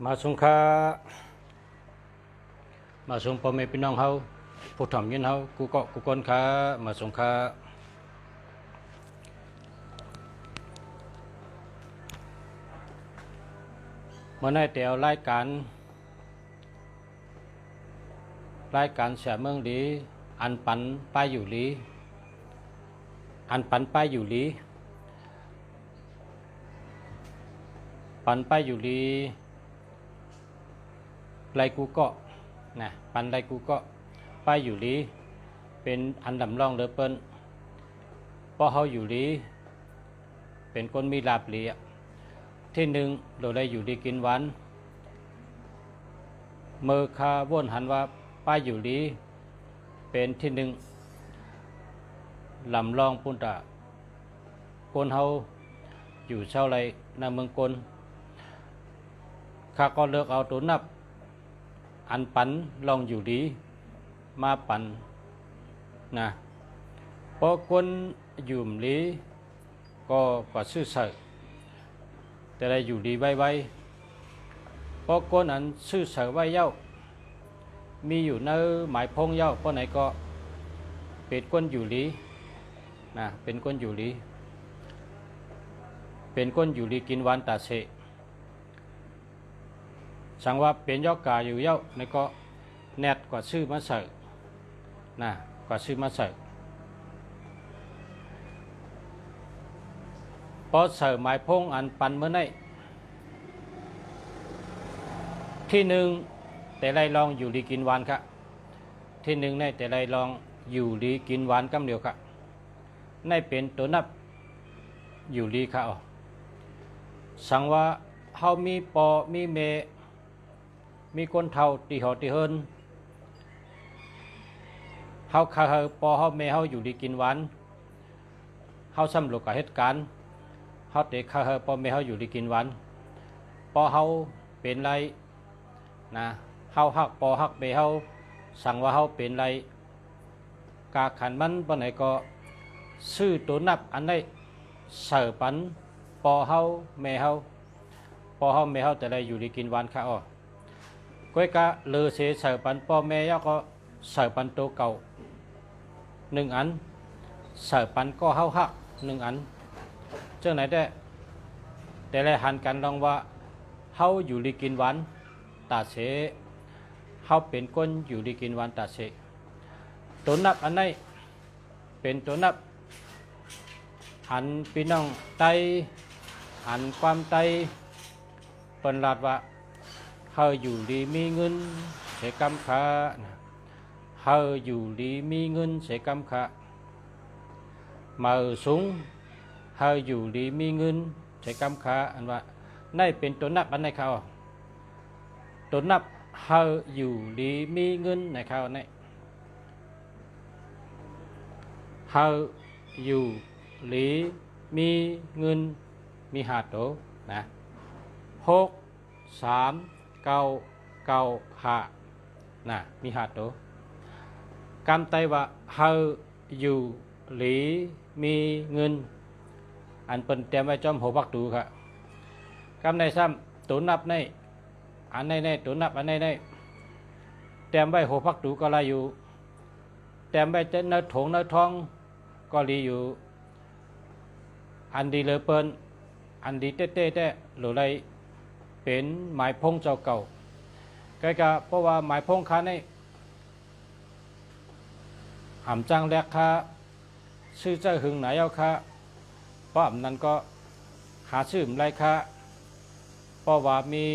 มาสงค้ามาส่งพ่อแม่พี่น้องเฮาผู้ถ่อมยินเฮากูเกาะกูก้นค้ามาสงค้าเมื่อในแต่เอารายการเสียเมืองดีอันปันป้ายอยู่ลีอันปันป้ายอยู่ลีปันป้ายอยู่ลีไรกูเกาะนะปันไรกูเกาะป้ายอยู่ลีเป็นอันดำร่องเลือเปิ้นพอเฮาอยู่ลีเป็นคนมีลาบเลียที่หนึ่งเราได้อยู่ดีกินหวานเมื่อคาว่นหันว่าป้ายอยู่ลีเป็นที่หนึ่งลำลองปุ่นตะคนเฮาอยู่เช่าไรในเมืองกลข้าก็เลือกเอาตัวนับอันปันลองอยู่ดีมาปันนะพอคนอยู่มลีก็ซื่อสัตย์แต่ได้อยู่ดีไว้พอคนอันซื่อสัตย์ไว้เย้ามีอยู่ในหมายพงเย้าเพราะไหนก็เป็นคนอยู่ลีนะเป็นคนอยู่ลีเป็นคนอยู่ลีกินหวานตาเสสังว่าเป็นยอกกาอยู่เย้าในก็แนดกว่าชื่อมาใส่นะกว่าชื่อมาใส่พอใส่หมายพงอันปันเมื่อไนที่หนึ่งแต่ไรลองอยู่ดีกินหวานค่ะที่หนึ่งในแต่ไรลองอยู่ดีกินหวานกำเดียวค่ะในเป็นตัวนับอยู่ดีค่ะสังว่าเฮามีปอมีเมมีคนเท่าตีหอตีเฮินเฮาคาเฮาปอเฮาเมเฮาอยู่ดีกินหวานเฮาซ้ำโลกกับเหตุการณ์เฮาเตะคาเฮาปอเมเฮาอยู่ดีกินหวานปอเฮาเป็นไรนะเฮาฮักปอฮักเมเฮาสั่งว่าเฮาเป็นไรกาขันมันปอไหนก็ซื้อตัวนับอันได้เสิร์ปันปอเฮาเมเฮาปอเฮาเมเฮาแต่ไรอยู่ดีกินหวานค่ะก้อยกะเลือเสียเสิร์ปันปอแม่ยก็เสิร์ปันตัวเก่าหนึ่งอันเสิร์ปันก็เฮาหักหนึ่งอันเจ้าไหนได้แต่ละหันกันลองว่าเฮาอยู่ดีกินหวานตาเสเฮาเป็นคนอยู่ดีกินหวานตาเสตัวนับอันไหนเป็นตัวนับอันพี่น้องไตอันความไตเป็นลาดว่าเฮาอยู่ดีมีเงินเสกำขาเฮาอยู่ดีมีเงินเสกำขามาสูงเฮาอยู่ดีมีเงินเสกำขาอันว่านั่นเป็นตัวนับอันไหนเขาตัวนับเฮาอยู่ดีมีเงินในเขาเนี่ยเฮาอยู่ดีมีเงินมีหาโตนะ6 3 9 9 5นะมีหาโตกำไตว่าเฮาอยู่หลีมีเงินอันเป็นเตรียมไว้จอมหัวบักตูครับกำในซ้ำตัวนับในอันในตัวนับอันในเตรียมไว้หัวบักตูก็ลายอยู่เตรียมไว้เนื้อถงเนื้อทองก็ลีอยู่อันดีเลเปินอันดีเต้หรือไรเป็นหมายพงเจ้าเก่าใกล้กับเพราะว่าหมายพงค้าในหำจังแรกค้าชื่อเจ้าหึงไหนเอาค้าเพราะนั้นก็หาชื่อไรค้าเพราะว่ามี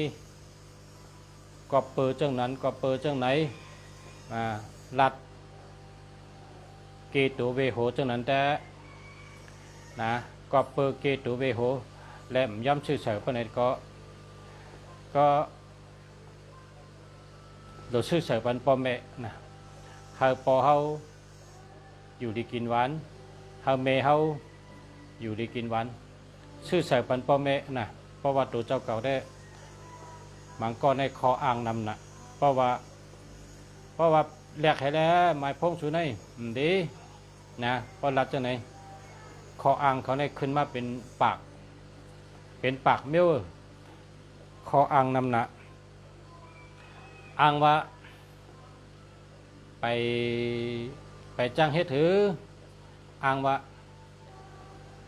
กอบเปิดจังนั้นกอบเปิดจังไหนลัดเกตุเวโหจังนั้นแต่นะกอบเปิดเกตุเวโหและย้ำชื่อเสือพระเนตรก็โดยชื่อเสือปันปอแม่นะเฮาปอเฮาอยู่ดีกินหวานเฮาเมเฮาอยู่ดีกินหวานชื่อเสือปันปอแม่นะเพราะว่าตัวเจ้าเก่าได้มังก็ในคออ่างนำนะเพราะว่าแหลกให้แล้วหมายพงสุนัยดีนะเพราะรัดจะไหนคออ่างเขาในขึ้นมาเป็นปากเมี้ยวคออ่างนำนะ อ้างว่าไปจ้างเฮ็ดถืออ้างว่า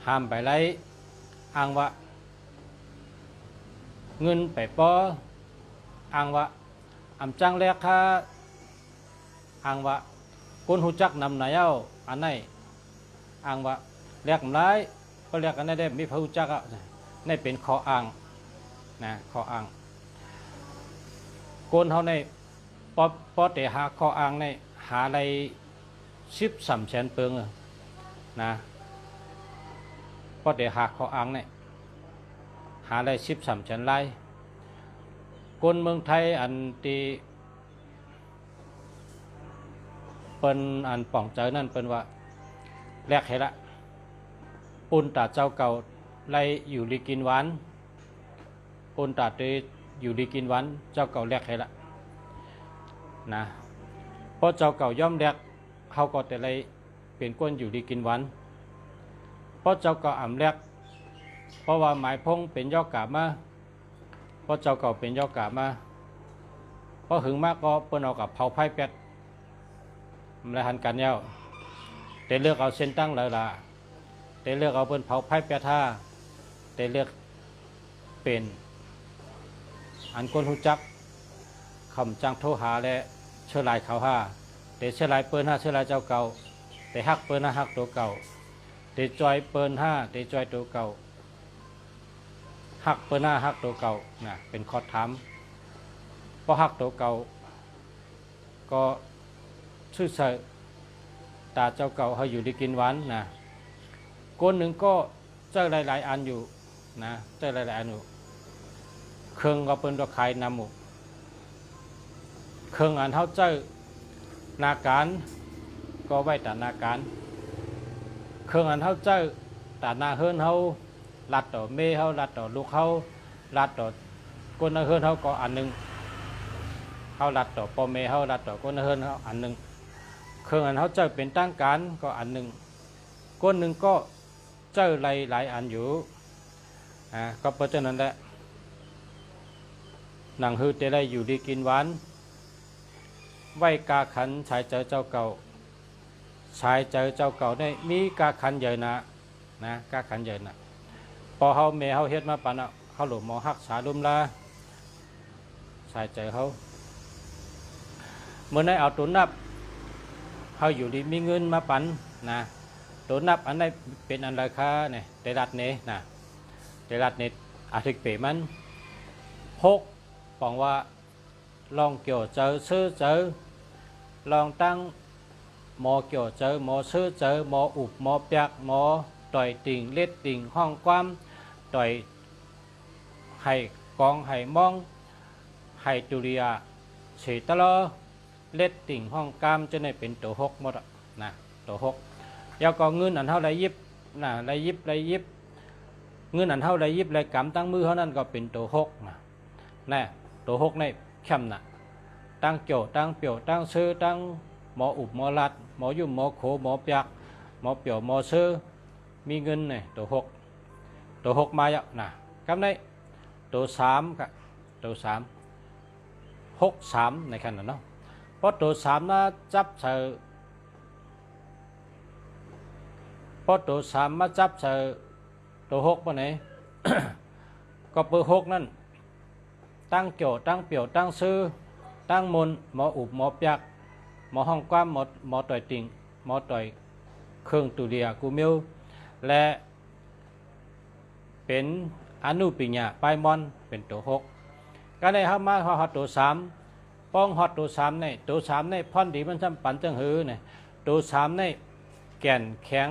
ห้ามไปไล่อ้างว่าเงินไปปออ้างว่าอำจ้างแลกค่าอ้างว่าคนหูจักนำไหนเอาอันไหนอ้างว่าแลกไรก็แลกกันได้มีพระหูจักอ่ะนี่เป็นข้ออ้างนะข้ออ้างคนเขาในปอแต่หาข้ออ้างในหาอะไร13 แสนเปิงนะปอแต่หาข้ออ้างในหาอะไร13 แสนไร่คนเมืองไทยอันที่เป็นอันป่องเจอนั่นเป็นว่าแลกให้ละปุ่นตาเจ้าเก่าไล่อยู่ดีกินหวานปุ่นตาเตยอยู่ดีกินหวานเจ้าเก่าแลกให้ละนะเพราะเจ้าเก่าย่อมแลกเขาก็แต่ไรเป็นก้นอยู่ดีกินหวานเพราะเจ้าเก่าอ่ำแลกเพราะว่าหมายพงเป็นย่อกามาเพราะเจ้าเก่าเป็นย่อกามาเพราะหึงมากก็เปิ้นเอากับเผาไพ่เป็ดมันหันกันแล้วแต่เลือกเอาเส้นตั้งเลยล่ะแต่เลือกเอาเปิ้นเผาไพ่เป็ดท่าแต่เลือกเป็นอันคนหูจักคำจังโทหาและเชื่อลายเขาห้าแต่เชื่อลายเปิ้นห้าเชื่อลายเจ้าเก่าแต่ฮักเปิ้นห้าฮักตัวเก่าแต่จอยเปิ้นห้าแต่จอยตัวเก่าฮักเปิ้นห้าฮักตัวเก่านะเป็นข้อถามเพราะฮักตัวเก่าก็ชื่อเสยตาเจ้าเก่าเขาอยู่ดีกินหวานนะคนหนึ่งก็เจอหลายๆอันอยู่นะเจอหลายๆอันอยู่เครื่องก็เป็นตัวขายนำหมู่เครื่องอันเขาเจอนาการก็ไว้แต่นาการเครื่องอันเขาเจอแต่นาเฮิรนเขาลัดต่อเมเขาลัดต่อลูกเขาลัดต่อก้นนาเฮิรนเขาก็อันหนึ่งเขาลัดต่อปอเมเขาลัดต่อก้นนาเฮิรนเขาอันหนึ่งเครื่องอันเขาเจอเป็นตั้งการก็อันหนึ่งก้นหนึ่งก็เจอหลายอันอยู่ก็เพราะฉะนั้นแหละหนังฮือเตได้อยู่ดีกินหวานไว้กาขันชายเจอเจ้าเก่าชายเจอเจ้าเก่าได้มีกาขันใหญ่นะกาขันใหญ่นะพอเขาเมเขาเฮ็ดมาปันเขาหลบหมอหักษาลุมลาชายเจอเขาเมื่อได้เอาตุนนับเขาอยู่ดีมีเงินมาปันนะตุนนับอันได้เป็นอันราคาเนี่ยเดรัดเนนะเดรัดเนอาทิตย์เปมัน6บอกว่าลองเกี่ยวเจอซื้อเจอลองตั้งหมอเกี่ยวเจอหมอซื้อเจอหมออุบหมอเปียกหมอต่อยติ่งเล็ดติ่งห้องความต่อยไห้กองไห้มองไห้ตุเรียเฉตลอเล็ดติ่งห้องกามจะได้เป็นตัว6หมดนะตัว6แล้วก็เงินอันเท่าไรยิบนะไรยิบเงินอันเท่าไรยิบไรกำตั้งมือเท่านั้นก็เป็นตัว6นะตัว6ในเข้มน่ะตั้งโจตั้งเปี่ยวตั้งซื้อตั้งหมออุบหมอลัดหมอยุ่มหมอโขหมอเปียกหมอเปี่ยวหมอซื้อมีเงินเนี่ยตัว6มาแล้วนะกับในตัว3กับตัว3 6 3ในขณะเนาะเพราะตัว3น่ะจับเสือเพราะตัว3มาจับเสือตัว6ปะไหน ก็เบอร์6นั่นตั้งโจตั้งเปี่ยวตั้งซื้อตั้งมนหมออุบหมอเปียกหมอห้องกว้ามหมอต่อยติ่งหมอต่อยเครื่องตุเรียกูมิวและเป็นอนุปิญญาปลายมอนเป็นตัว6ก็ได้เข้ามาฮอดตัว3ป้องฮอดตัว3ในตัว3ในพ่อนดีมันซ้ำปันจังหือเนี่ยตัว3ในแก่นแข็ง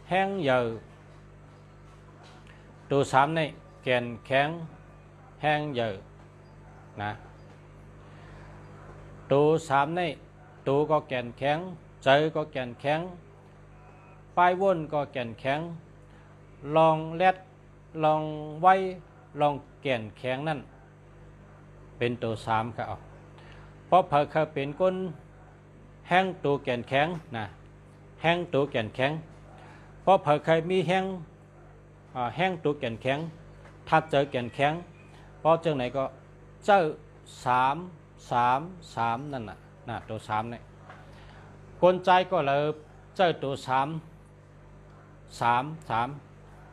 แห้งเยอะตัว3ในแก่นแข็งแห้งเยอะนะตัว3ในตัวก็แก่นแข็งใจก็แก่นแข็งปลายวนก็แก่นแข็งลองแลดลองไว้ลองแก่นแข็งนั่นเป็นตัว3ครับเพราะเผอเป็นก้นแห้งตัวแก่นแข็งนะแห้งตัวแก่นแข็งเพราะเผอเคยมีแห้งตัวแก่นแข็งถ้าเจอแก่นแข็งเพราะจังไหนก็เจอ3 3นั่นน่ะตัว3เนี่ยกลใจก็เลยเจอตัว3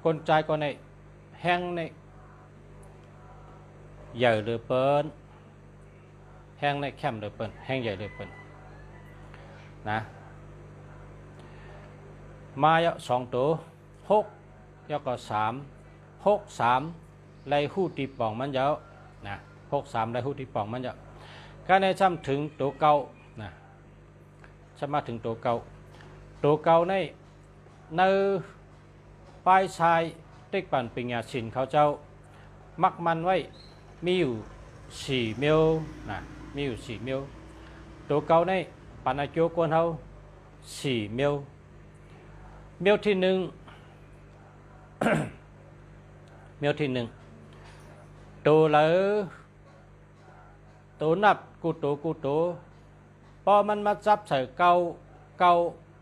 กลใจก็ในแห้งในใหญ่หรือเปิ้นแห้งในแคมหรือเปิ้นแห้งใหญ่หรือเปิ้นนะมาเยอะ2ตัว6แล้วก็3ไล่หู้ตีป่องมันเยอะนะ63ไล่หู้ตีป่องมันเยอะก็ในซ้ำถึงตัวเก่านะจะมาถึงตัวเก่าในปลายชายติ๊กปั่นปิญญาชินเขาเจ้ามักมันไว้มีอยู่4 เมลนะมีอยู่4 เมลตัวเก่าในปันอาโจกวนเขา4 เมลที่ 1 เมลที่ 1ตัวเหลือตัวนับกูโตพอมันมาจับใส่เก่า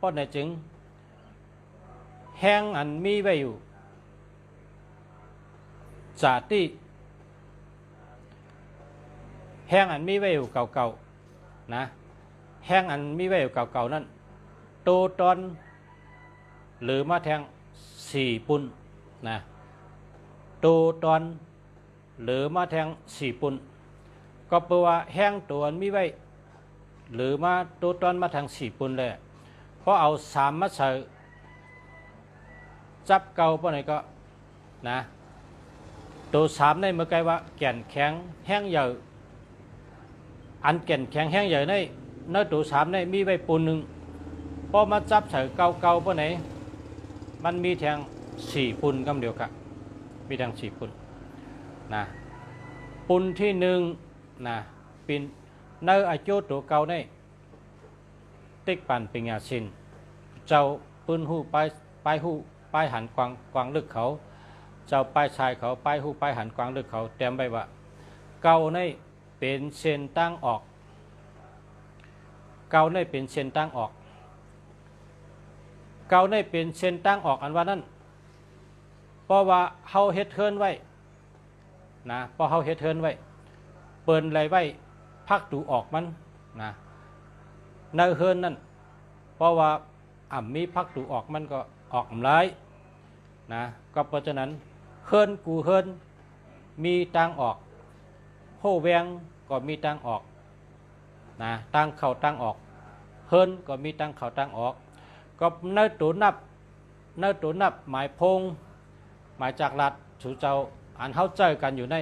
ป้อนในจึงแห้งอันมีไว้อยู่จาติแห้งอันมีไว้อยู่เก่าๆนะแห้งอันมีไว้อยู่เก่าๆนั่นโตตอนหรือมาแทง4 ปุ่นนะโตตอนหรือมาแทง4 ปุ่นก็แปลว่าแห้งตัวมีไว้หรือมาโตตอนมาแทง4 ปุ่นเลยเพราะเอา3มาใส่จับเก่าป้อนไหนก็นะตัว3ในเมื่อไกลว่าแก่นแข็งแห้งใหญ่อันแก่นแข็งแห้งใหญ่ในตัว3ในมีไว้ปุ่นหนึ่งพอมาจับใส่เก่าป้อนไหนมันมีแทง4 ปุ่นกำเดียวกันมีแทง4 ปุ่นนะปุ่นที่1นะเป็นในอาโจตัวเก่าในติ๊กปั่นปิญญาชินเจ้าปืนหูไปหูไปหันกวางลึกเขาเจ้าไปชายเขาไปหูไปหันกวางลึกเขาเต็มไปว่าเก่าในเป็นเส้นตั้งออกเก่าในเป็นเส้นตั้งออกเก่าในเป็นเส้นตั้งออกอันว่านั้นเพราะว่าเฮาเฮ็ดเฮิรนไว้นะเพราะเฮาเฮ็ดเฮิรนไว้เปิ้นไรไว้พักดูออกมันนะในเฮิรนนั่นเพราะว่ามีพักดูออกมันก็ออกหลายนะก็เพราะฉะนั้นเฮิรนกูเฮิรนมีตั้งออกโหแวงก็มีตั้งออกนะตั้งเข้าตั้งออกเฮิรนก็มีตั้งเข้าตั้งออกก็ในตัวนับหมายพงหมายจากรัดสูเจ้าอันเฮาเจอกันอยู่ใน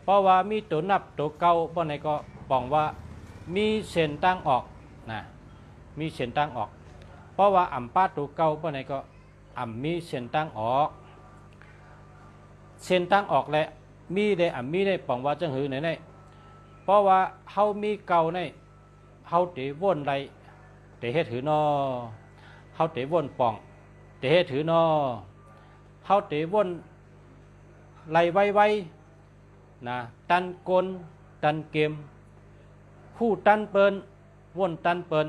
เพราะว่ามีตัวนับตัวเก่าบ่ไหนก็ป้องว่ามีเส้นตั้งออกนะมีเส้นตั้งออกเพราะว่าป้าตัวเก่าบ่ไหนก็มีเส้นตั้งออกเส้นตั้งออกและมีได้ป้องว่าจังหือไหนเพราะว่าเฮามีเก่าในเฮาติวนไรติเฮ็ดหือนอเฮาติวนป้องติเฮ็ดหือนอเฮาติวนไล่ไวนะตันกลตันเกมผู้ตันเปิ้นวนตันเปิ้น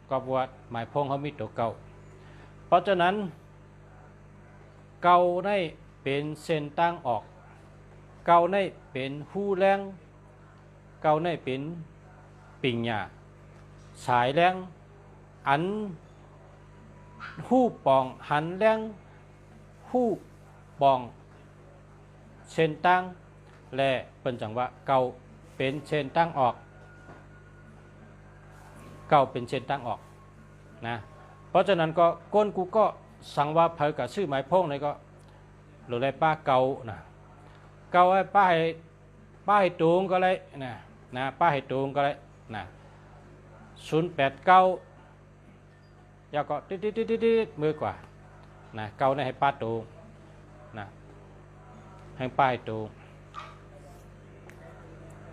ก็บวชหมายพงเขามีตัวเก่าเพราะฉะนั้นเก่าในเป็นเส้นตั้งออกเก่าในเป็นหู้แรงเก่าในเป็นปิญญาสายแรงอันหู้ปองหันแรงหู้ปองเส้นตั้งและเป็นจังว่าเก่าเป็นเส้นตั้งออกเก่าเป็นเส้นตั้งออกนะเพราะฉะนั้นก็ก้นกูก็สั่งว่าเผยกับชื่อหมายพงในก็หรืออะไรป้าเก่านะเก่าให้ป้าให้ตูงก็เลยนะป้าให้ตูงก็เลยนะ089ยาก็ติดมือกว่านะเก่าในให้ป้าตูงนะให้ป้าให้ตูง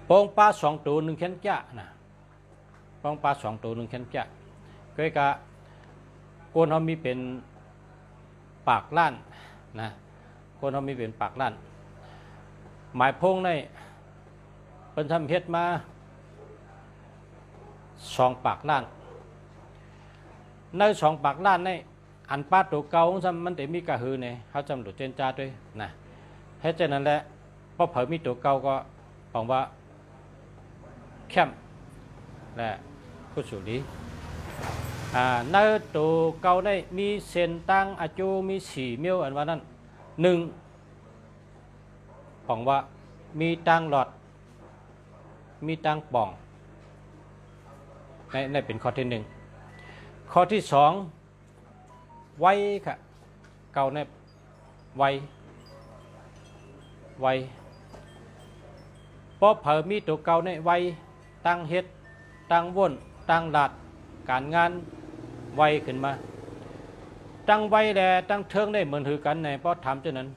ปองปลา2 ตัว1 แขนจ้านะปองปลา2 ตัว1 แขนจ้าก็กะโกนเขามีเป็นปากล้านนะโกนเขามีเป็นปากล้านหมายพงในเป็นทำเฮ็ดมา2 ปากล้านใน2 ปากล้านในอันป้าตัวเก่าของซ้ำมันแต่มีกระหือเนี่ยเขาจำตัวเจนจ้าด้วยนะให้เจนนั้นแหละพอเผยมีตัวเก่าก็บอกว่า แคมป์และผู้สุรีในตัวเก่าได้มีเส้นตั้งอาจูมีสี่เมียวอันว่านั้นหนึ่งของว่ามีตังหลอดมีตังป่องในเป็นข้อที่หนึ่งข้อที่สองไว้ค่ะเก่าในไว้พอเผอมีตัวเก่าในไว้ตั้งเฮ็ดตั้งว่นตั้งหลัดการงานไว้ขึ้นมาตั้งไว้แลตั้งเทิงได้เหมือนถือกันในเพราะทำจนนั้น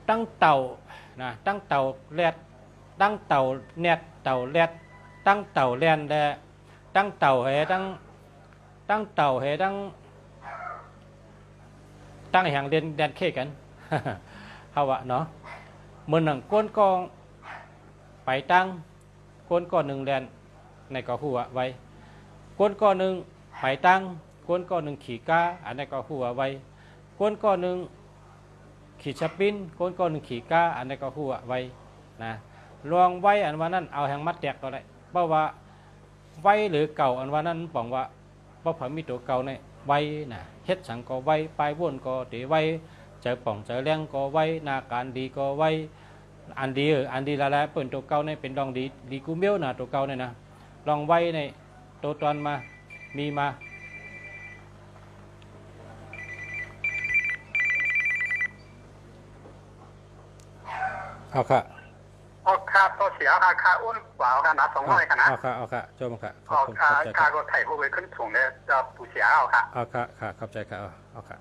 ตั้งเต่านะตั้งเต่าแลดตั้งเต่าแนดเต่าแลดตั้งเต่าแลนแลตั้งเต่าให้ตั้งเต่าให้ตั้งแห่งเรียนแดนเข้กัน เฮาวะเนาะเมื่อหนังก้นกองไปตั้งก้นก้อนหนึ่งแลนในก็หัวไว้ก้นก้อนหนึ่งไปตั้งก้นก้อนหนึ่งขี่ก้าอันนี้ก็หัวไว้ก้นก้อนหนึ่งขี่ชปิ้นก้นก้อนหนึ่งขี่ก้าอันนี้ก็หัวไว้นะลองไว้อันว่านั้นเอาแห่งมัดแตกก็ได้เพราะว่าไว้หรือเก่าอันว่านั้นบอกว่าเพราะผมมีตัวเก่าในไว้นะเฮ็ดสังก็ไว้ปลายว่นก็ตีไว้เจอป่องเจอแรงก็ไว้นาการดีก็ไว้อันดีละแล้วเปิ่นตัวเก่าในเป็นรองดีกูเมียวนะตัวเก่าเนี่ยนะลองไว้ในตัวตอนมามีมาเอาค่ะค่าตัวเสียค่าอ้วนกว่าค่านัด200ค่ะนะเอาค่ะจมค่ะค่าก็ไถ่พวกไปขึ้นถุงเนี่ยจะปูเสียเอาค่ะค่ะเข้าใจค่ะเอาค่ะ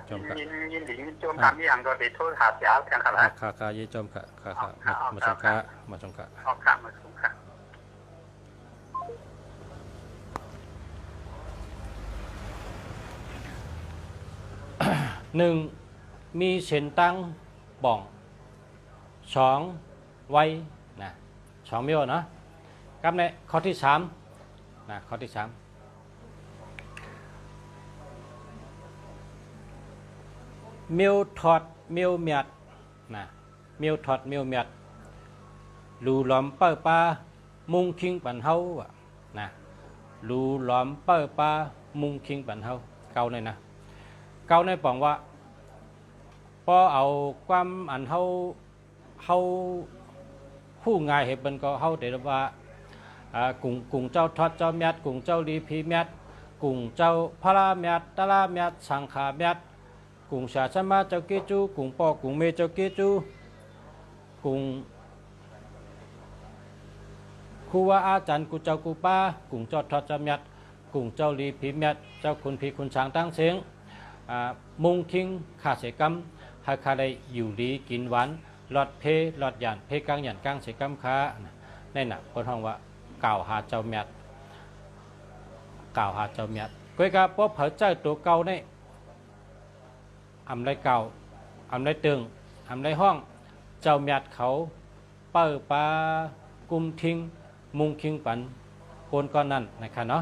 ยินหลิงโจมทำอย่างก็ติดโทษหาเสียแทนค่ะค่ะยี่จมค่ะมาชมค่ะมาชมค่ะหนึ่งมีเส้นตั้งบ่องสองไว้นะสองเมียวนะกับในข้อที่สามนะข้อที่สามเมียวถอดเมียวเมียดนะเมียวถอดเมียวเมียดลูหลอมเป้อปลามุงคิงปันเฮานะลูหลอมเป้อปลามุงคิงปันเฮาเก่าในนะเก่าในปองว่าพอเอาความอันเฮาผู้ง่ายเหตุเป็นก็เฮาแต่ว่ากุ่งเจ้าทอดเจ้าเมียดกุ่งเจ้าลีพีเมียดกุ่งเจ้าพระเมียดตะลาเมียดสังขาเมียดกุ่งชาชมาเจ้าเกจูกุ่งปอกุ่งเมเจ้าเกจูกุ่งครูว่าอาจารย์กูเจ้ากูป้ากุ่งเจ้าทอดเจ้าเมียดกุ่งเจ้าลีพีเมียดเจ้าคุณพีคุณช้างตั้งเสียงมุงคิงขาเสกรรมให้ข้าได้อยู่ดีกินหวานหลอดเพหลอดหยันเพกลางหยันกลางเสกรรมค้าในหนักคนห้องว่ากล่าวหาเจ้าเมียดกล่าวหาเจ้าเมียดก้อยกาเพราะเผยเจ้าตัวเก่าในอำไรเก่าอำไรตึงอำไรห้องเจ้าเมียดเขาเปิดปลากุมทิ้งมุงคิงปันโกนก้อนนั่นนะครับเนาะ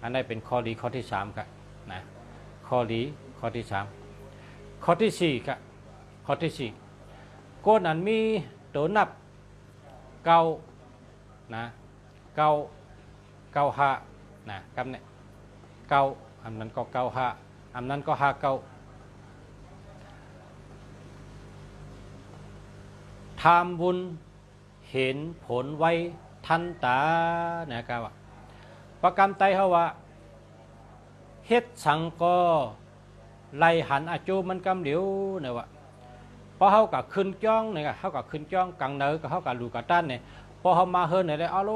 อันนี้เป็นข้อดีข้อที่สามครับนะข้อดีข้อที่สามข้อที่สี่ครับข้อที่สี่โกนอันมีตัวนับเก่านะเก่าหานะกำเนี่ยเก่าอันนั้นก็เก่าหาอันนั้นก็หาเก่าทำบุญเห็นผลไว้ทันตานะครับประกรรมไตเขาว่าเฮ็ดสังก็ไล่หันอาจูมันกำเหลียวเนี่ยว่าพอเขากับขึ้นจ้องเนี่ยเขากับขึ้นจ้องกังเนอกับเขากับลูกกระตันเนี่ยพอเขามาเฮิร์นเนี่ยเอาเล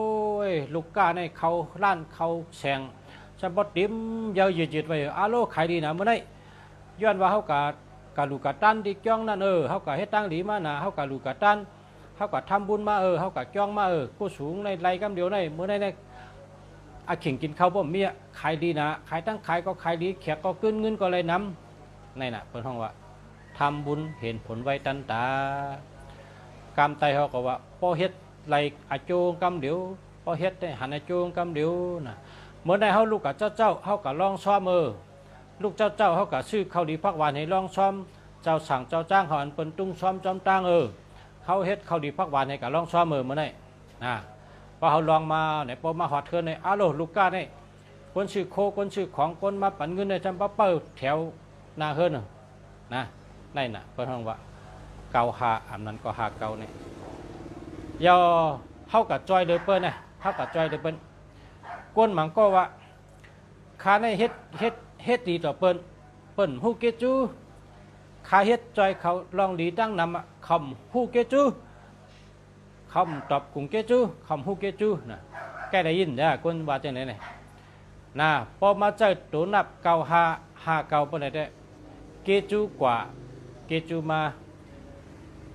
ยลูกก้าเนี่ยเขาล้านเขาแสงจะบดดิ้มยาวยืดไว้เอาโลขายดีนะเมื่อไหร่ย้อนว่าเขากับลูกกระตันที่จ้องนั่นเขากับเฮ็ดตั้งหลีมานะเขากับลูกกระตันเขากับทำบุญมาเขากับจ้องมาผู้สูงในไล่กำเดียวในเมื่อไหร่อาขิงกินข้าวบ่เมียขายดีนะขายตั้งขายก็ขายดีแขกก็ขึ้นเงินก็เลยน้ำในน่ะเพิ่นห้องว่าทำบุญเห็นผลไว้ตันตากรรมไตเขาก็ว่าพอเฮ็ดไรอาโจงกำเดียวพอเฮ็ดได้หันอาโจงกำเดียวนะเมื่อได้เขาลูกกับเจ้าเขากับลองซ้อมลูกเจ้าเขากับซื้อข้าวดีพักหวานให้ลองซ้อมเจ้าสั่งเจ้าจ้างเขาอันเปิ้นตุ้งซ้อมจอมตั้งเขาเฮ็ดข้าวดีพักหวานให้กับลองซ้อมเมื่อได้นะ พอเขาลองมาเนี่ยพอมาหอดเทือนเนี่ยอ้าวลูกก้าเนี่ยคนชื่อโคคนชื่อของคนมาปั่นเงินเนี่ยจำป้าเปิดแถวหน้าเฮือนนะนั่นน่ะเพิ่นห้องว่าเก่าหาอันนั้นก็หาเก่าเนี่ยย่อเข้ากับจอยเดอเปิ้ลเนี่ยเข้ากับจอยเดอเปิ้ลก้นหมังก็ว่าข้าในเฮ็ดดีต่อเปิ้นฮู้เกจูข้าเฮ็ดจอยเขาลองดีตั้งนำคำฮู้เกจูคำตอบกุงเกจูคำฮู้เกจูนะแกได้ยินเนี่ยก้นว่าจังไหนเนี่ยนะพอมาเจอตัวนับเก่าหาเก่าเปิ้นได้เกจูกว่าเกจูมา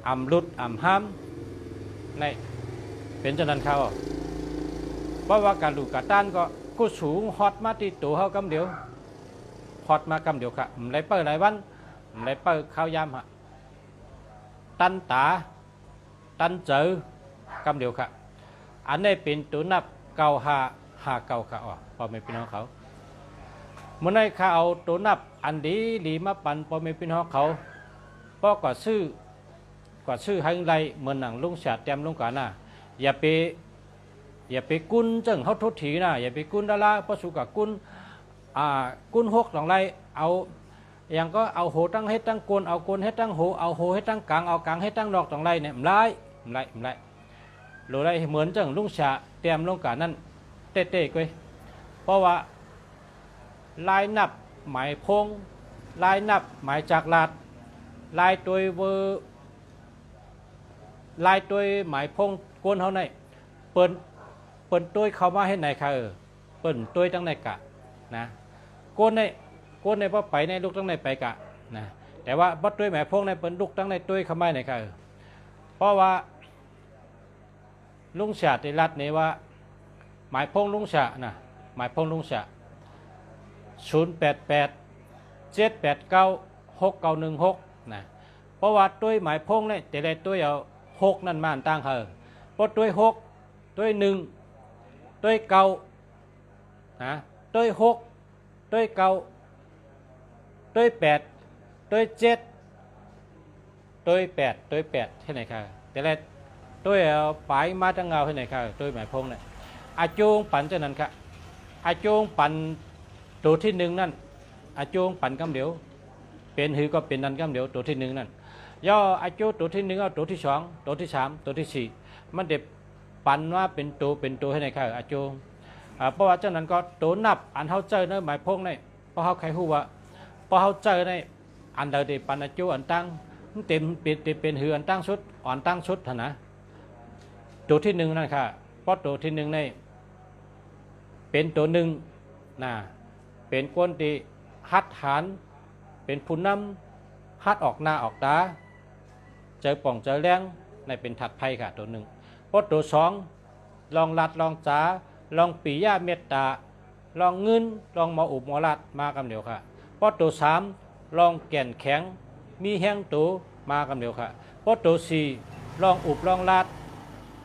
อำลุดอำห้ามในเป็นจังนั้นเขาเพราะว่าการลูกกาต้านก็กูสูงฮอตมาที่ตัวเขากำเดียวฮอตมากำเดียวค่ะไรเปิดไรวันไรเปิดข้าวยำฮะตันตาตันเจอกำเดียวค่ะอันนี้เป็นตัวนับเก่าหาเก่าค่ะอ๋อพอไม่เป็นของเขาเมื่อในข้าเอาตัวนับอันดีดีมาปั่นพอไม่เป็นของเขาเพราะกว่าชื่อให้ไรเหมือนหนังลุงเสียเต็มลุงกาน่ะอย่าไปกุนจังเขาทุถีนะอย่าไปกุนดาราเพราะสุกับกุนหกสองไรเอาอย่างก็เอาโหตั้งให้ตั้งกลเอากลให้ตั้งโหเอาโหให้ตั้งกลางเอากลางให้ตั้งดอกสองไรเนี่ยไม่ไรหรือไรเหมือนจังลุงเสียเต็มลุงกานั่นเต้ๆก้ยเพราะว่าลายนับหมายพงลายนับหมายจากลาดลายตัวเวอร์ลายตัวหมายพงกวนเขาในเปิ้นตัวเขามาให้ไหนค่ะเปิ้นตัวตั้งในกะนะกวนในพอไปในลูกตั้งในไปกะนะแต่ว่าบัดตัวหมายพงในเปิ้นลูกตั้งในตัวเขามาไหนค่ะเพราะว่าลุงเสียติรัดนี่ว่าหมายพงลุงเสียนะหมายพงลุงเสีย088 789 6916นะเพราะว่าตัวหมายพงเนี่ยแต่ละตัวเอา6นั่นมาตั้งเขาเพราะตัว6ตัว1ตัวเก่านะตัว6ตัวเก่าตัว8ตัว7ตัว8ที่ไหนครับแต่ละตัวเอาไปมาตั้งเงาที่ไหนครับตัวหมายพงเนี่ยอาจงปั่นเจ้านั้นครับอาจงปั่นตัวที่1นั่นอาจงปั่นกำเดียวเป็นหือก็เป็นนั่นกำเดียวตัวที่1นั่นย่ออาจงตัวที่1เอาตัวที่2ตัวที่3ตัวที่4มันเด็บปั่นว่าเป็นตัวให้ไหนครับอาจงเพราะว่าเจ้านั้นก็ตัวนับอันเขาเจอในหมายพงในเพราะเขาใครหูว่าเพราะเขาเจอในอันเดียปั่นอาจงอันตั้งเต็มเป็นหืออันตั้งชุดอ่อนตั้งชุดนะตัวที่1นั่นค่ะเพราะตัวที่1ในเป็นตัว1นะเป็นคนที่ฮัดหานเป็นผู้นำฮัดออกหน้าออกตาเจอป่องเจอแรงในเป็นถัดไพ่ค่ะตัว1เพราะตัว2ลองลัดลองจ๋าลองปีย่าเมตตาลองเงินลองมาอุบมาลัดมากำเดียวค่ะเพราะตัว3ลองแก่นแข็งมีแห้งตัวมากำเดียวค่ะเพราะตัว4ลองอุบลองลัด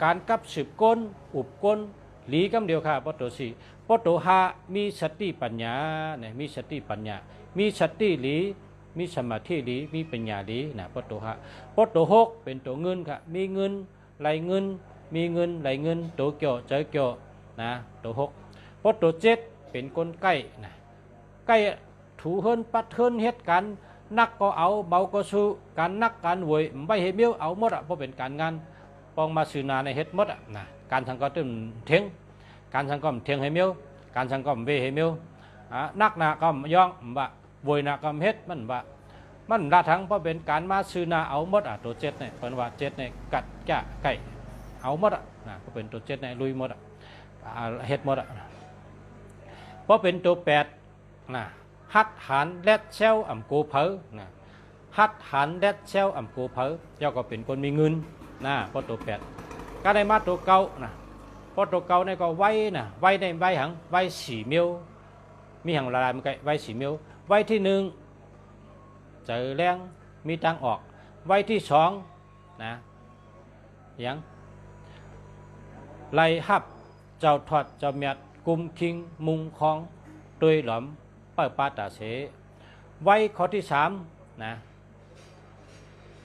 การกับสืบก้นอุบก้นหลีกำเดียวค่ะเพราะตัว4เพราะตัว5มีสติปัญญาเนี่ยมีสติปัญญามีสติหลีมีสมาธิหลีมีปัญญาหลีนะเพราะตัว5เพราะตัว6เป็นตัวเงินค่ะมีเงินไหลเงินมีเงินไหลเงินตัวเกี่ยวเจอเกี่ยวนะตัว6เพราะตัว7เป็นคนใกล้นะใกล้ถูเฮินปัดเฮินเฮ็ดกันนักก็เอาเบาก็สู้การนักการหวยไม่เห็นเบี้ยวเอาหมดอ่ะเพราะเป็นการงานปองมาสื่อนาในเฮ็ดหมดอ่ะนะการทางก็ตึมเทียงการทางก็เทียงให้เมียวการทางก็เวให้เมียวนักนาก็ย่องบะบวยนาก็เฮ็ดมันละทั้งเพราะเป็นการมาสื่อนาเอาหมดอ่ะตัว7เนี่ยเป็นว่า7เนี่ยกัดแก่ไก่เอาหมดอ่ะนะเพราะเป็นตัว7เนี่ยลุยหมดอ่ะเฮ็ดหมดอ่ะเพราะเป็นตัว8นะฮัดหันแลดเซลอ่ำกูเผอนะฮัดหันแลดเซลอ่ำกูเผอย่อก็เป็นคนมีเงินนะเพราะตัว8ก็ได้มาตัวเก่านะเพราะตัวเก่าเนี่ยก็ไว้นะไว้ในไว้หังไว้4 มิลมีหังละลายมันก็ไว้4 มิลไว้ที่1เจอแรงมีตังออกไว้ที่2นะยังไล่ฮับเจ้าทอดเจ้าเมียดกุมคิงมุงคองตุยหลอมเปิดปาตาเสไว้ข้อที่3นะ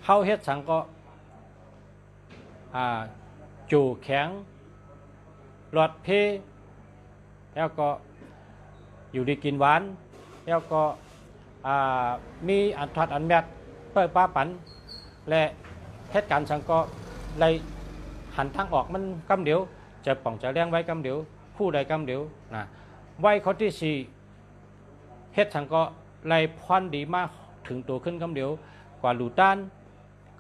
เฮาเฮ็ดสังก็จูแข็ง หลอดเพแล้วก็อยู่ดีกินหวานแล้วก็มีอันทอดอันแมดเปิดป้าปันและเหตุการณ์สังก็เลยหันทางออกมันกำเดียวจะป่องจะแรงไว้กำเดียวผู้ใดกำเดียวนะไว้ข้อที่สี่เหตุสังก็เลยพรดีมากถึงตัวขึ้นกำเดียวกว่าหลูต้าน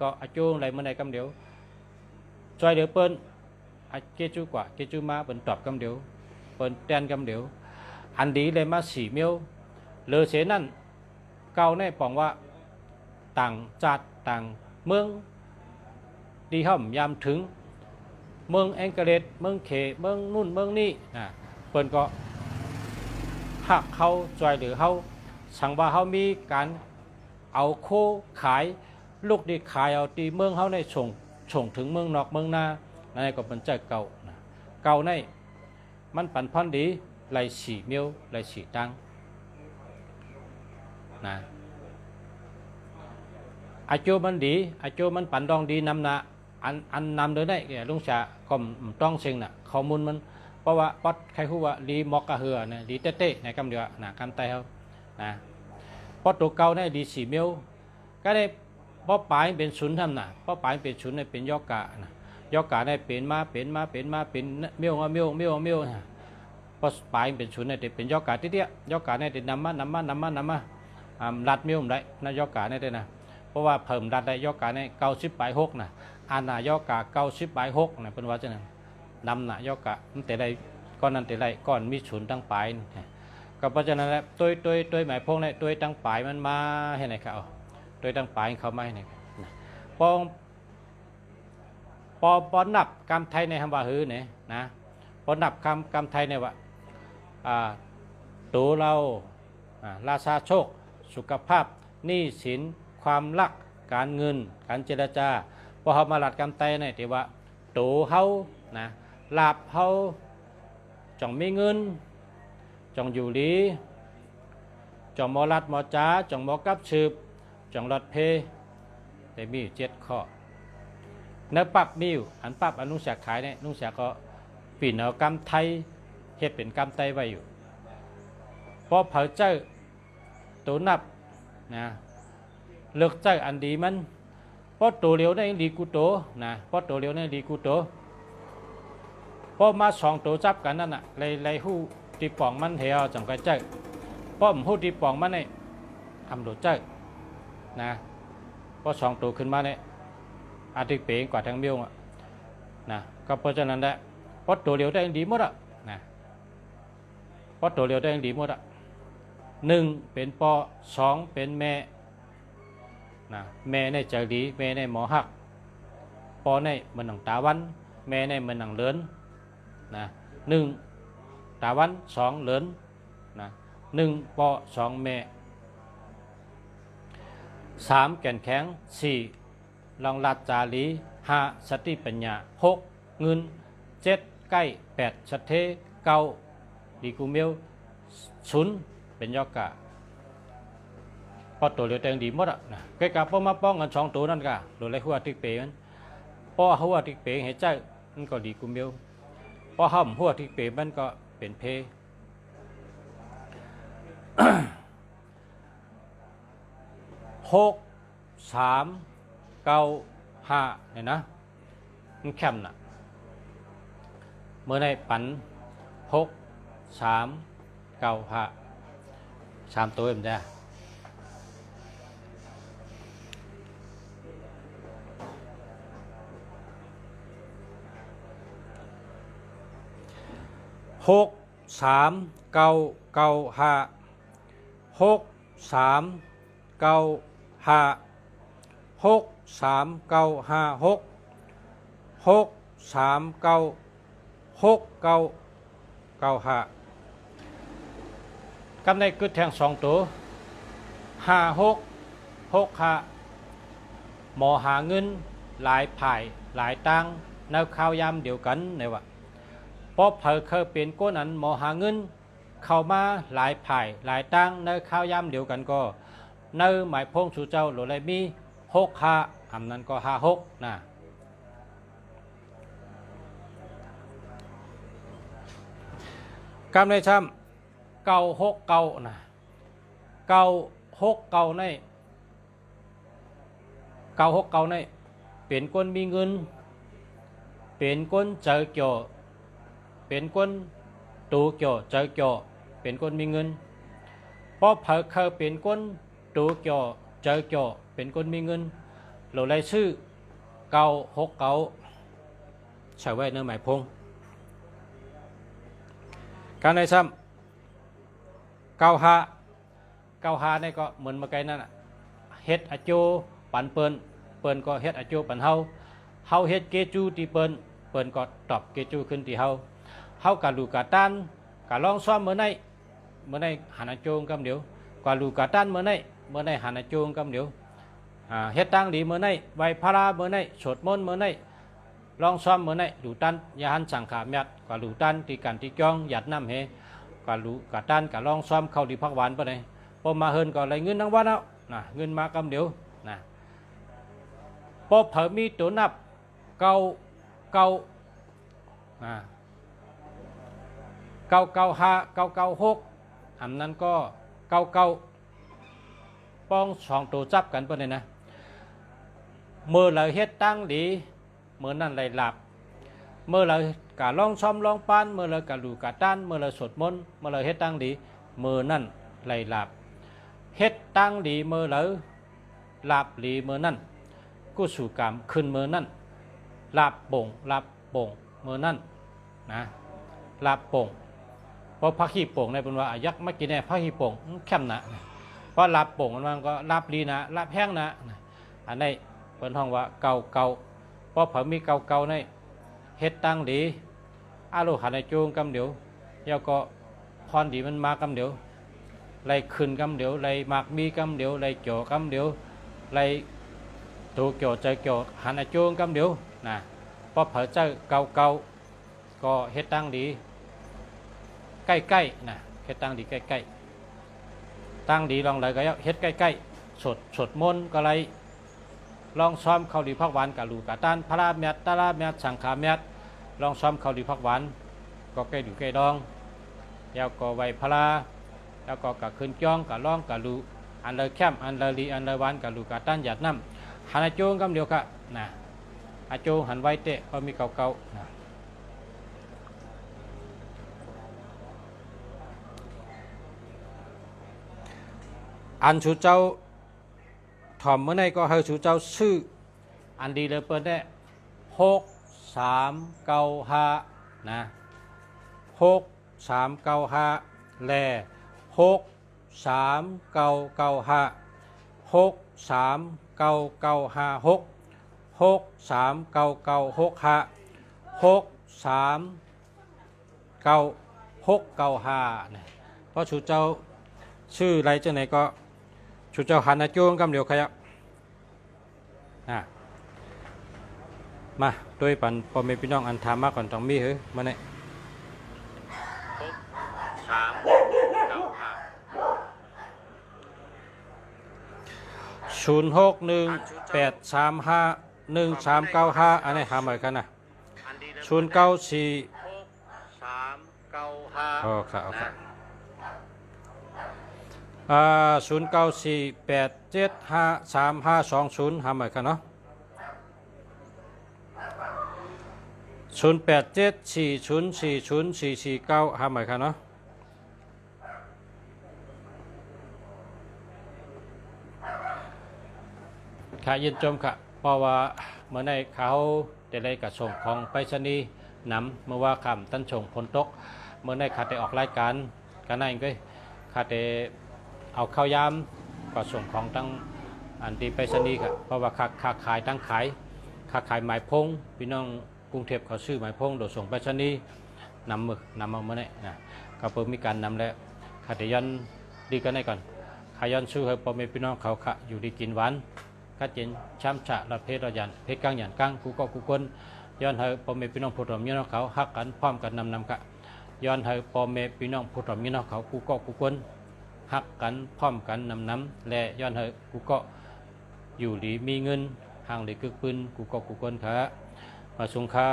ก็อาจูเลยเมื่อใดกำเดียวจอยเดียวเปิ้นเกจูกว่าเกจูมาเปิ้นตอบกำเดียวเปิ้นแตนกำเดียวอันดีเลยมาสี่เมียวเลอเสนั่นเก่าในป่องว่าต่างจัดต่างเมืองดีห่อมยามถึงเมืองแองเกเลตเมืองเขเมืองนู่นเมืองนี่นะเปิ้นก็หักเขาจอยหรือเขาสั่งว่าเขามีการเอาโคขายลูกดีขายเอาตีเมืองเขาในส่งถึงเมืองนอกเมืองนานั่นก็เป็นใจเก่านะเก่าในมันปันพันดีไหลสี่เมียวไหลสี่ตังนะอาโจมันดีอาโจมันปันดองดีนำนะอันนำโดยได้แกลุงชาก็ต้องเชิงน่ะข้อมูลมันเพราะว่าป๊อดใครฮู้ว่าดีมอกกะเหือนะดีเต้ๆในคำเดียวนะคำไตเขานะป๊อดตัวเก่าในดีสี่เมียวก็ได้ป๊อปลายเป็นศูนย์ทำน่ะป๊อปลายเป็นศูนย์ในเป็นยอกกะนะยอกกะได้เป็นมาเป็นเมียวนะป๊อปลายเป็นศูนย์ในเป็นยอกกะที่เดียยอกกะในเป็นนำมาลัดเมียวได้นะยอกกะในได้นะเพราะว่าเพิ่มดัดได้ยอกกาใน90/6นะอันน่ะยอกกา90/6นะเป็นว่าจังนั้นนำน่ะยอกกาแต่ใดก้อนนั้นแต่ใดก้อนมีศูนย์ตั้งปลายก็เพราะฉะนั้นแล้วตัวหมายพวกนี้ตัวตั้งปลายมันมาให้ไหนครับตัวตั้งปลายเขามาให้ไหนปอนับกรรมไทยในคำว่าหือเนี่ยนะปอนับกรรมไทยในว่าตัวเราราชาโชคสุขภาพหนี้สินความรักการเงินการเจรจาพอเขามาหลัดกำไตในที่ว่าโตเฮานะลาบเฮาจ่องมีเงินจ่องอยู่ดีจ่องมอลัดมอจ้าจ่องมอกับชืบจ่องรถเพแต่มี7 ข้อเนื้อปับมีอยู่อันปับอนุสาขายเนี่ยนุสาก็ปีนเอากำไทยเฮ็ดเป็นกำไตไว้อยู่พอเผาเจ้าตัวนับนะเลือกใจอันดีมันเพราะตัวเลี้ยวได้ดีกูโตนะเพราะตัวเลี้ยวได้ดีกูโตเพราะมา2 ตัวจับกันนั่นน่ะเลยหู้ตีป่องมันเหี่ยวจังก็ใจเพราะหู้ตีป่องมันเนี่ยทำโดดใจนะเพราะ2 ตัวขึ้นมาเนี่ยอาทิตย์เป๋งกว่าทางเมียวนะก็เพราะฉะนั้นแหละเพราะตัวเลี้ยวได้ดีหมดอ่ะนะเพราะตัวเลี้ยวได้ดีหมดอ่ะ1เป็นปอ2เป็นแม่นะแม่ในใจดีแม่ในหมอหักปอในมันหนังตาวันแม่ในมันหนังเลินนะ1ตาวัน2เลินนะ1ปอ2แม่3แก่นแข็ง4ลองลัดจารี5สติปัญญา6เงิน7ใกล้8สัทเท9ดีกูเมียว0เป็นยอกกะพอตัวเลี้ยวแตงดีหมดอ่ะนะใกล้กับพอมาป้องกัน2 ตัวนั่นกะโดยไรหัวติกเป๋มันพอหัวติกเป๋เห็นใจมันก็ดีกูเมียวพอห้ามหัวติกเป๋มันก็เป็นเพ6 3 9 5เนี่ยนะมันแคมน่ะเมื่อในปัน6 3 9 5 3 ตัวเอ็มจ้า6 3 9 9 5 6 3 9 5 6 3 9 5 6 6 3 9 6 9 9 5กำในกึดแทง2 ตัว5 6 6 5หมอหาเงินหลายผ่ายหลายตังแนวข้าวยามเดียวกันในว่าพอเผยเคยเป็นก้นอันหมอหาเงินเข้ามาหลายผ่ายหลายตังในข้าวยามเดียวกันก็ในหมายพงสู่เจ้าหรือไรมี6 5อันนั้นก็5 6นะ กำในช้ำเก่าหกเก่านะเก่าหกเก่าในเก่าหกเก่าในเป็นคนมีเงินเป็นคนเจอเกี่ยวเป็นคนตูเกี่ยวเจอเกี่ยวเป็นคนมีเงินเพราะเผอเคยเป็นคนตูเกี่ยวเจอเกี่ยวเป็นคนมีเงินเราเลยชื่อเก่าหกเก่าใช้ไว้ในหมายพงการในซ้ำเก่าหาในก็เหมือนเมื่อกี้นั่นน่ะเฮ็ดอาจูปันเปิ้นก็เฮ็ดอาจูปันเฮาเฮ็ดเกจูที่เปิ้นก็ตอบเกจูขึ้นที่เฮากะลูกะตันกะลองซ้อมเมื่อไหนหันอาจูกำเดียวกะลูกะตันเมื่อไหนหันอาจูกำเดียวเฮ็ดตั้งดีเมื่อไหนไหว้พระเมื่อไหนสวดมนต์เมื่อไหนลองซ้อมเมื่อไหนดูตันยาหันสังขาแมดกะลูตันที่กันที่จ้องหยัดน้ำเฮกะลูกะตันกะลองซ้อมเข้าที่พักหวานปะไหนพอมาเฮินก็เลยเงินทั้งวันแล้วนะเงินมากำเดียวนะพอเผอมีตัวนับเก่าเก่าห้าเก่าหกอันนั้นก็เก่าป้องสองตัวจับกันปะเนี่ยนะเมื่อเราเฮ็ดตั้งดีเมื่อนั้นเลยหลับเมื่อเรากะลองซ้อมลองปานเมื่อเรากะลูกะตันเมื่อเราสวดมนต์เมื่อเราเฮ็ดตั้งดีเมื่อนั้นเลยหลับเฮ็ดตั้งดีเมื่อเราหลับดีเมื่อนั้นกุศลกรรมขึ้นเมื่อนั้นหลับป่งเมื่อนั้นนะหลับป่งเพราะพักขี้ป่งในเป็นว่ายักษ์ไม่กินแน่พักขี้ป่งเข้มนะเพราะหลับป่งมันก็หลับดีนะหลับแห้งนะอันนี้เป็นห้องว่าเก่าเพราะผมมีเก่าในเฮ็ดตั้งดีอาลูหันในจูงกำเดียวเดี๋ยวก็พรดีมันมากำเดียวไล่ขึ้นกำเดียวไล่มากมีกำเดียวไล่เกี่ยวกำเดียวไล่ตัวเกี่ยวใจเกี่ยวหันในจูงกำเดียวนะเพราะเผอเจ้าเก่าก็เฮ็ดตั้งดีใกล้ๆนะเฮ็ดตั้งดีใกล้ๆตั้งดีลองเลยก็เฮ็ดใกล้ๆสดมนต์ก็เลยลองซ้อมเข้าดีพักหวานกับลูกะตันพระเมตตาเมตสังขาเมตลองซ้อมเข้าดีพักหวานก็ใกล้ดูใกล้ดองแล้วก็ไหวพระแล้วก็กะขึ้นจ้องกะล่องกะลูอันเลยแคมอันเลยลีอันเลยหวานกะลูกะตันหยัดน้ำหันอาโจงกำเดียวกะนะอาโจงหันไว้เตะก็มีเก่าๆนะอันชูเจ้าถ่อมเมื่อไหร่ก็ให้ชูเจ้าชื่ออันดีเลยเปิดได้6395นะ6395แล6395 639956 639965 639695นะเพราะชูเจ้าชื่ออะไรจังไหนก็ชูเจ้าหันอาจูงกำเดียวขยับมาโดยปันพอมีพี่น้องอันทามมากก่อนต้องมีเหรอมาเนี่ย061835135อันนี้หาเหมือนกันนะ094โอ้ครับ0948753520หาเหมือนกันเนาะ0874040449หาเหมือนกันเนาะค่ะยินชมค่ะเพราะว่าเมื่อในเขาได้เลยกระส่งของไปรษณีย์นำเมื่อว่าคำตั้นชงพลตกเมื่อในขาดได้ออกรายการกันนั่นก็ขาดได้เอาข้าวยามก็ส่งของตั้งอันตีไปรษณีย์ครับเพราะว่าค้าขายตั้งขายหมายพงพี่น้องกรุงเทพเขาซื้อหมายพงโดยส่งไปรษณีย์นำเอาเมื่อนี้นะก็เพิ่มมีการนำแล้วขาดยันดีกันได้ก่อนขายันซื้อให้พ่อแม่พี่น้องเขาอยู่ดีกินหวานกัดเย็นช้ำฉะระเพศระยันเพชรกลางหยันกลางกูก็กูคนย้อนให้พ่อแม่พี่น้องผู้ถมพี่น้องเขาฮักกันพร้อมกันนำกะย้อนให้พ่อแม่พี่น้องผู้ถมพี่น้องเขากูก็กูคนฮักกันพร้อมกันนำและย้อนให้กูก็อยู่ดีมีเงินห่างหรือคึกปืนกูก็กูคนค่ะมาสงคา